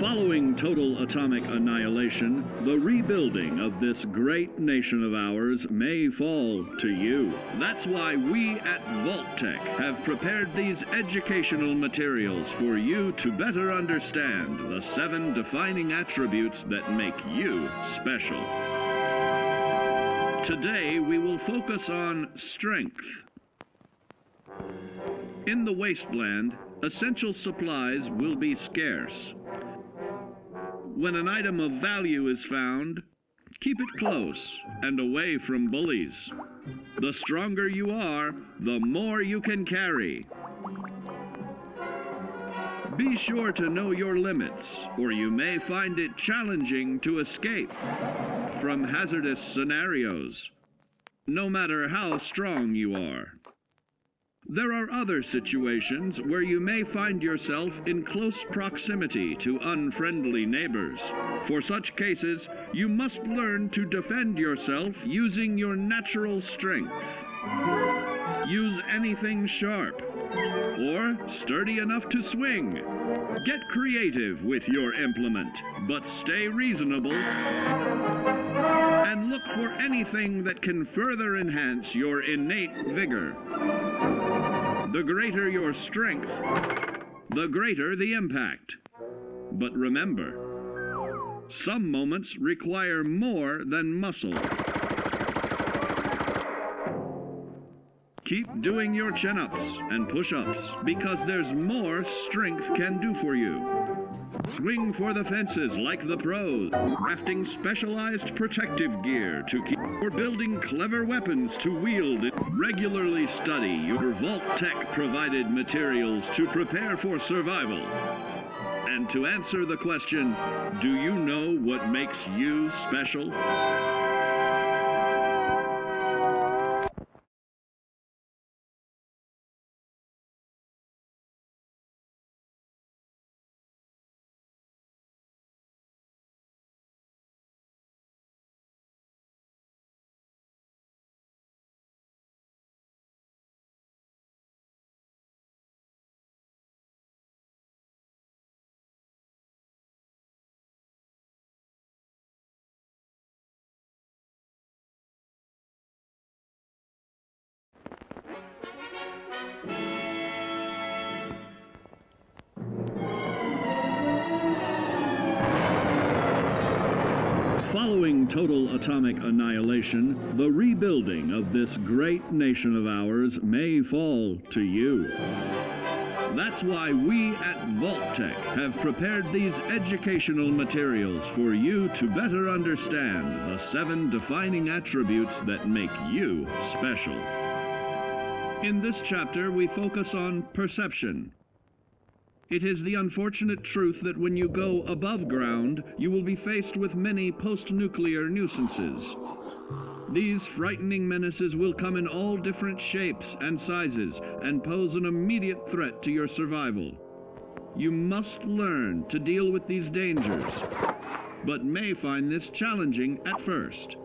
Following total atomic annihilation, the rebuilding of this great nation of ours may fall to you. That's why we at Vault-Tec have prepared these educational materials for you to better understand the 7 defining attributes that make you special. Today, we will focus on strength. In the wasteland, essential supplies will be scarce. When an item of value is found, keep it close and away from bullies. The stronger you are, the more you can carry. Be sure to know your limits, or you may find it challenging to escape from hazardous scenarios, no matter how strong you are. There are other situations where you may find yourself in close proximity to unfriendly neighbors. For such cases, you must learn to defend yourself using your natural strength. Use anything sharp or sturdy enough to swing. Get creative with your implement, but stay reasonable and look for anything that can further enhance your innate vigor. The greater your strength, the greater the impact. But remember, some moments require more than muscle. Keep doing your chin-ups and push-ups because there's more strength can do for you. Swing for the fences like the pros, crafting specialized protective gear to keep, or building clever weapons to wield. Regularly study your Vault-Tec provided materials to prepare for survival. And to answer the question, do you know what makes you special? Following total atomic annihilation, the rebuilding of this great nation of ours may fall to you. That's why we at Vault-Tec have prepared these educational materials for you to better understand the 7 defining attributes that make you special. In this chapter, we focus on perception. It is the unfortunate truth that when you go above ground, you will be faced with many post-nuclear nuisances. These frightening menaces will come in all different shapes and sizes and pose an immediate threat to your survival. You must learn to deal with these dangers, but may find this challenging at first.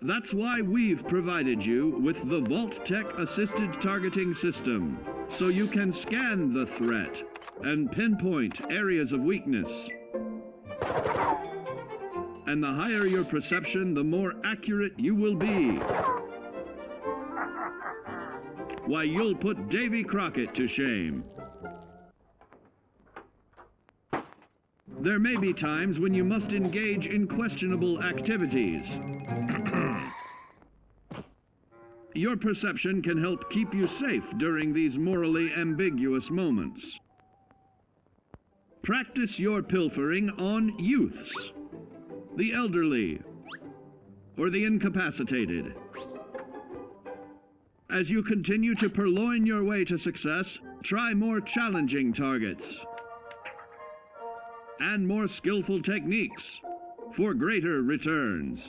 That's why we've provided you with the Vault-Tec Assisted Targeting System, so you can scan the threat and pinpoint areas of weakness. And the higher your perception, the more accurate you will be. Why, you'll put Davy Crockett to shame. There may be times when you must engage in questionable activities. Your perception can help keep you safe during these morally ambiguous moments. Practice your pilfering on youths, the elderly, or the incapacitated. As you continue to purloin your way to success, try more challenging targets and more skillful techniques for greater returns.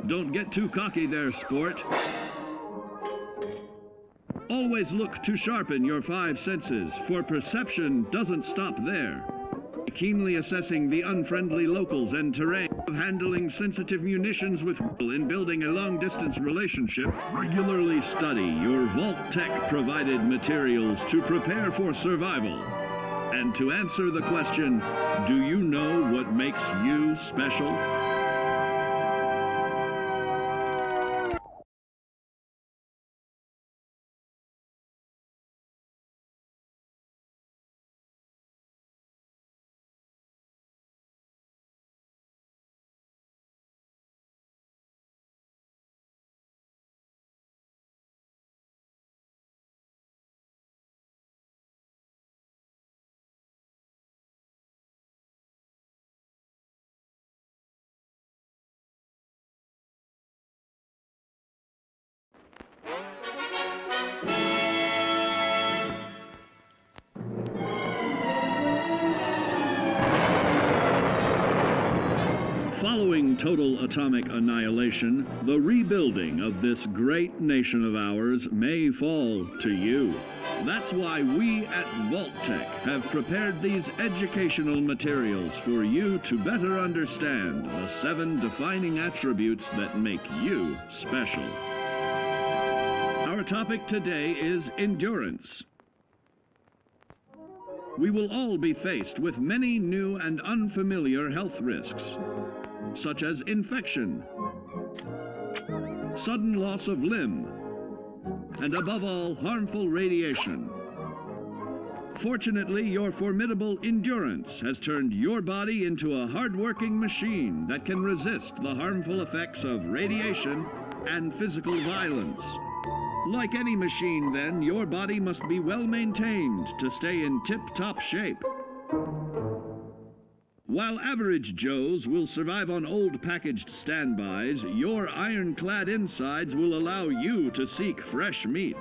Don't get too cocky there, sport. Always look to sharpen your 5 senses, for perception doesn't stop there. Keenly assessing the unfriendly locals and terrain, of handling sensitive munitions with in building a long-distance relationship. Regularly study your Vault-Tec provided materials to prepare for survival. And to answer the question, do you know what makes you special? Following total atomic annihilation, the rebuilding of this great nation of ours may fall to you. That's why we at Vault-Tec have prepared these educational materials for you to better understand the 7 defining attributes that make you special. Our topic today is endurance. We will all be faced with many new and unfamiliar health risks, such as infection, sudden loss of limb, and above all, harmful radiation. Fortunately, your formidable endurance has turned your body into a hard-working machine that can resist the harmful effects of radiation and physical violence. Like any machine, then, your body must be well maintained to stay in tip-top shape. While average Joes will survive on old packaged standbys, your ironclad insides will allow you to seek fresh meat.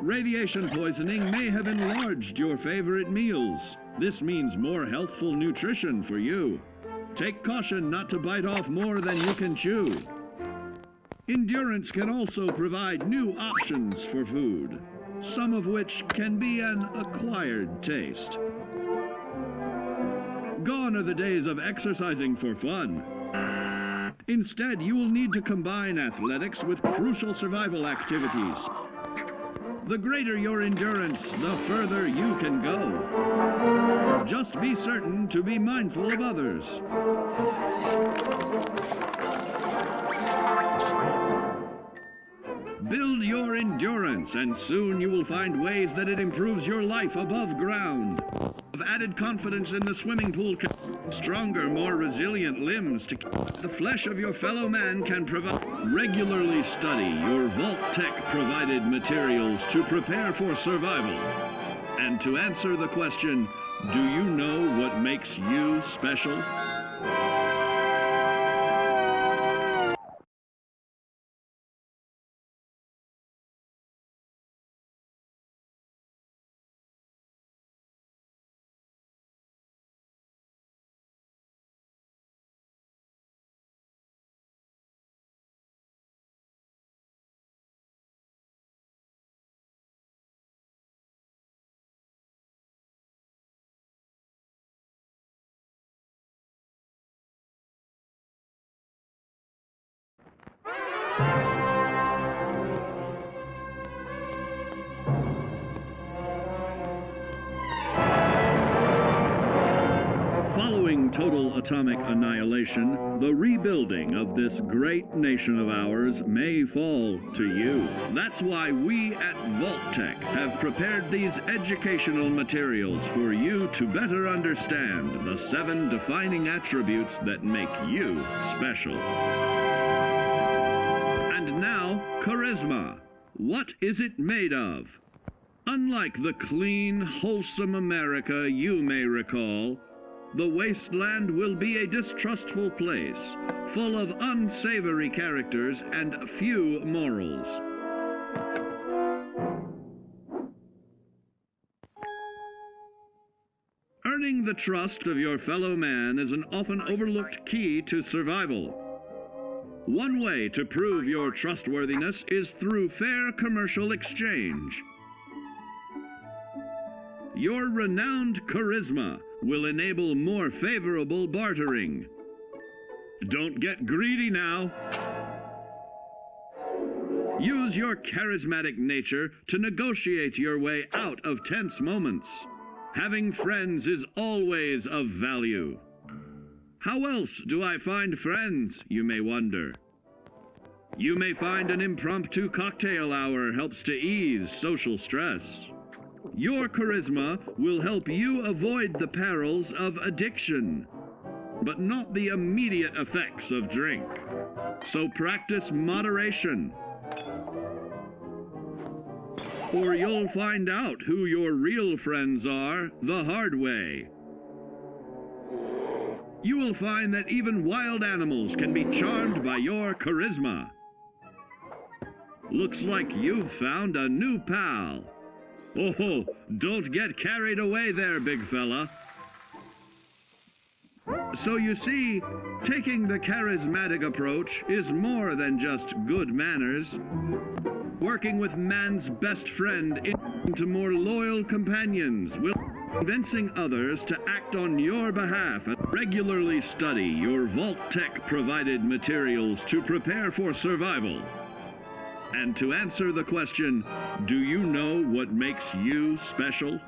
Radiation poisoning may have enlarged your favorite meals. This means more healthful nutrition for you. Take caution not to bite off more than you can chew. Endurance can also provide new options for food, some of which can be an acquired taste. Gone are the days of exercising for fun. Instead, you will need to combine athletics with crucial survival activities. The greater your endurance, the further you can go. Just be certain to be mindful of others. Build your endurance, and soon you will find ways that it improves your life above ground. Have added confidence in the swimming pool, stronger, more resilient limbs to the flesh of your fellow man can provide. Regularly study your Vault-Tec provided materials to prepare for survival. And to answer the question, do you know what makes you special? Following total atomic annihilation, the rebuilding of this great nation of ours may fall to you. That's why we at Vault-Tec have prepared these educational materials for you to better understand the 7 defining attributes that make you special. And now, charisma. What is it made of? Unlike the clean, wholesome America you may recall, the wasteland will be a distrustful place, full of unsavory characters and few morals. Earning the trust of your fellow man is an often overlooked key to survival. One way to prove your trustworthiness is through fair commercial exchange. Your renowned charisma will enable more favorable bartering. Don't get greedy now. Use your charismatic nature to negotiate your way out of tense moments. Having friends is always of value. How else do I find friends, you may wonder? You may find an impromptu cocktail hour helps to ease social stress. Your charisma will help you avoid the perils of addiction, but not the immediate effects of drink. So practice moderation, or you'll find out who your real friends are the hard way. You will find that even wild animals can be charmed by your charisma. Looks like you've found a new pal. Oh, don't get carried away there, big fella. So you see, taking the charismatic approach is more than just good manners. Working with man's best friend into more loyal companions will convincing others to act on your behalf. Regularly study your Vault-Tec provided materials to prepare for survival. And to answer the question, do you know what makes you special?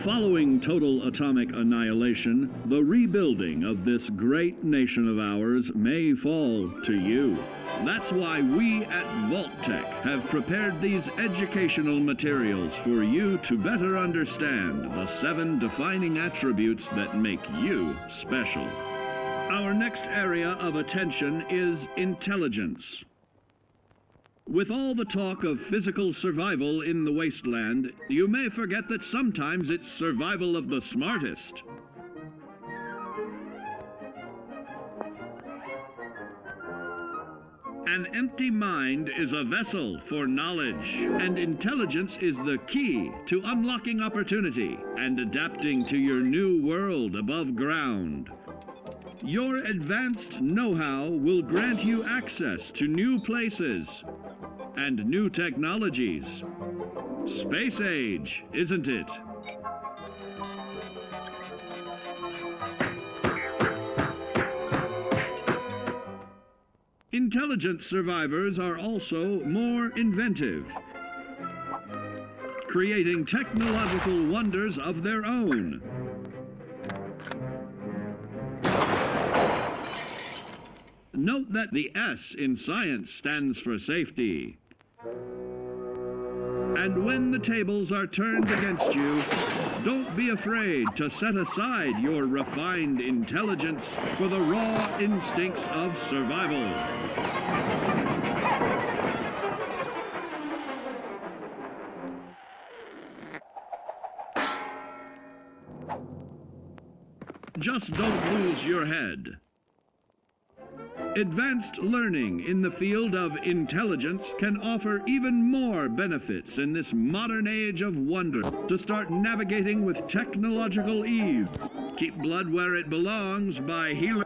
Following total atomic annihilation, the rebuilding of this great nation of ours may fall to you. That's why we at Vault-Tec have prepared these educational materials for you to better understand the 7 defining attributes that make you special. Our next area of attention is intelligence. With all the talk of physical survival in the wasteland, you may forget that sometimes it's survival of the smartest. An empty mind is a vessel for knowledge, and intelligence is the key to unlocking opportunity and adapting to your new world above ground. Your advanced know-how will grant you access to new places and new technologies. Space age, isn't it? Intelligent survivors are also more inventive, creating technological wonders of their own. Note that the S in science stands for safety. And when the tables are turned against you, don't be afraid to set aside your refined intelligence for the raw instincts of survival. Just don't lose your head. Advanced learning in the field of intelligence can offer even more benefits in this modern age of wonder. To start navigating with technological ease, keep blood where it belongs by healing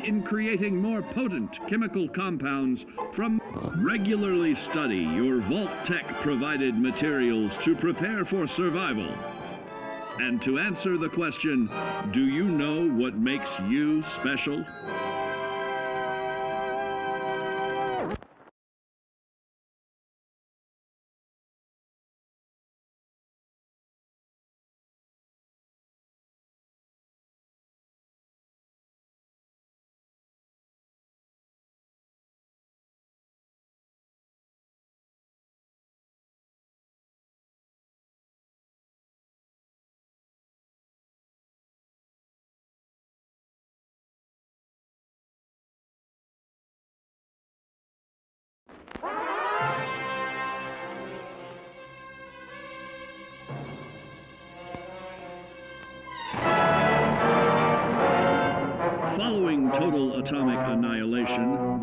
in creating more potent chemical compounds from. Regularly study your Vault-Tec provided materials to prepare for survival. And to answer the question, do you know what makes you special?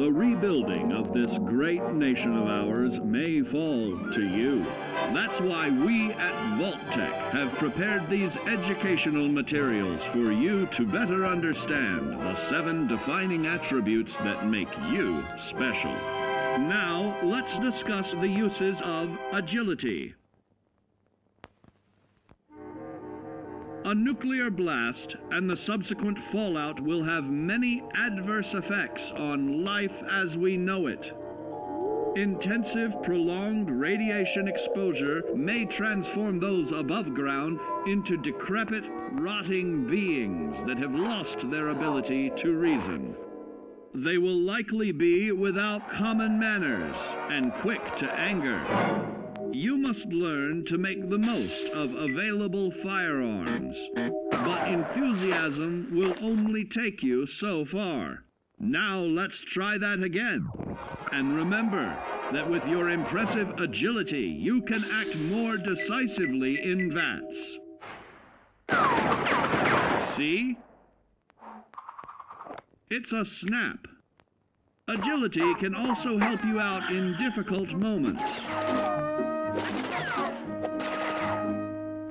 the rebuilding of this great nation of ours may fall to you. That's why we at Vault-Tec have prepared these educational materials for you to better understand the 7 defining attributes that make you special. Now, let's discuss the uses of agility. A nuclear blast and the subsequent fallout will have many adverse effects on life as we know it. Intensive, prolonged radiation exposure may transform those above ground into decrepit, rotting beings that have lost their ability to reason. They will likely be without common manners and quick to anger. You must learn to make the most of available firearms, but enthusiasm will only take you so far. Now let's try that again. And remember that with your impressive agility, you can act more decisively in VATS. See? It's a snap. Agility can also help you out in difficult moments.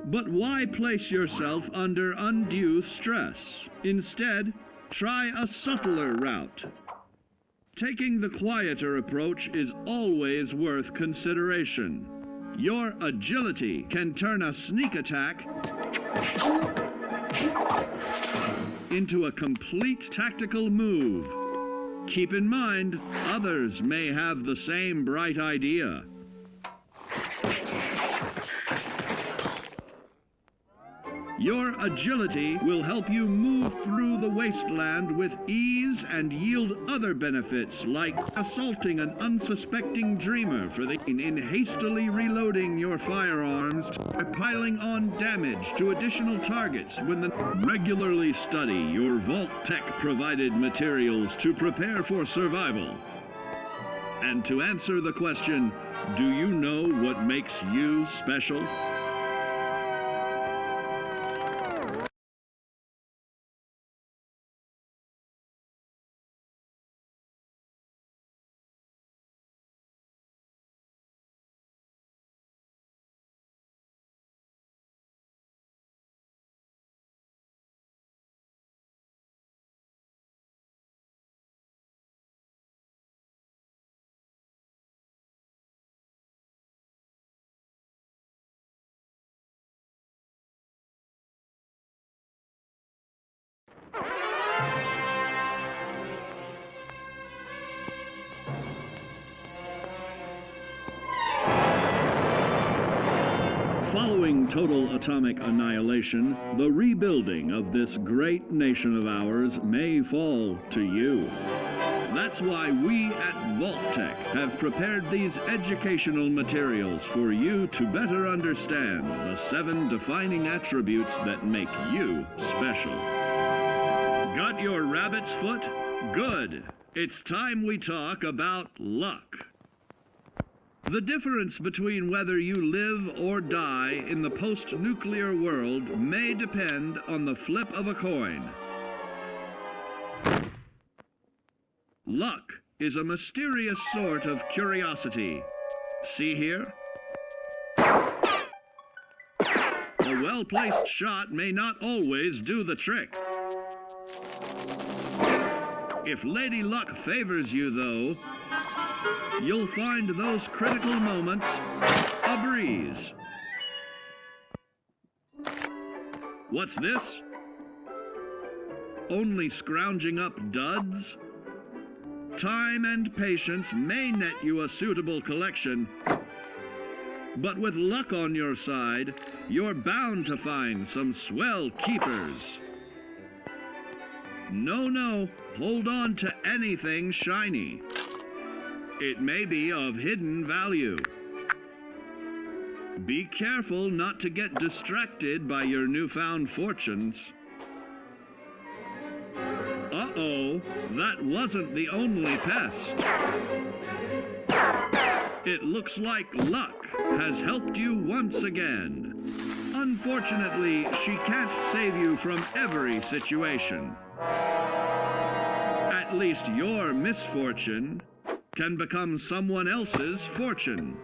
But why place yourself under undue stress? Instead, try a subtler route. Taking the quieter approach is always worth consideration. Your agility can turn a sneak attack into a complete tactical move. Keep in mind, others may have the same bright idea. Your agility will help you move through the wasteland with ease and yield other benefits like assaulting an unsuspecting dreamer in hastily reloading your firearms or piling on damage to additional targets when regularly study your Vault-Tec provided materials to prepare for survival. And to answer the question, do you know what makes you special? Following total atomic annihilation, the rebuilding of this great nation of ours may fall to you. That's why we at Vault-Tec have prepared these educational materials for you to better understand the 7 defining attributes that make you special. Got your rabbit's foot? Good. It's time we talk about luck. The difference between whether you live or die in the post-nuclear world may depend on the flip of a coin. Luck is a mysterious sort of curiosity. See here? A well-placed shot may not always do the trick. If Lady Luck favors you, though, you'll find those critical moments a breeze. What's this? Only scrounging up duds? Time and patience may net you a suitable collection, but with luck on your side, you're bound to find some swell keepers. No, hold on to anything shiny. It may be of hidden value. Be careful not to get distracted by your newfound fortunes. Uh-oh, that wasn't the only pest. It looks like luck has helped you once again. Unfortunately, she can't save you from every situation. At at least your misfortune can become someone else's fortune.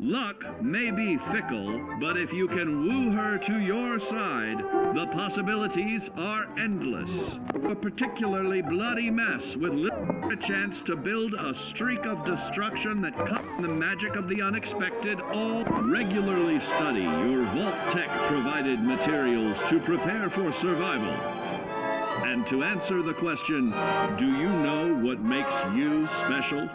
Luck may be fickle, but if you can woo her to your side, the possibilities are endless. A particularly bloody mess with little chance to build a streak of destruction that cuts the magic of the unexpected. All regularly study your Vault-Tec provided materials to prepare for survival. And to answer the question, do you know what makes you special?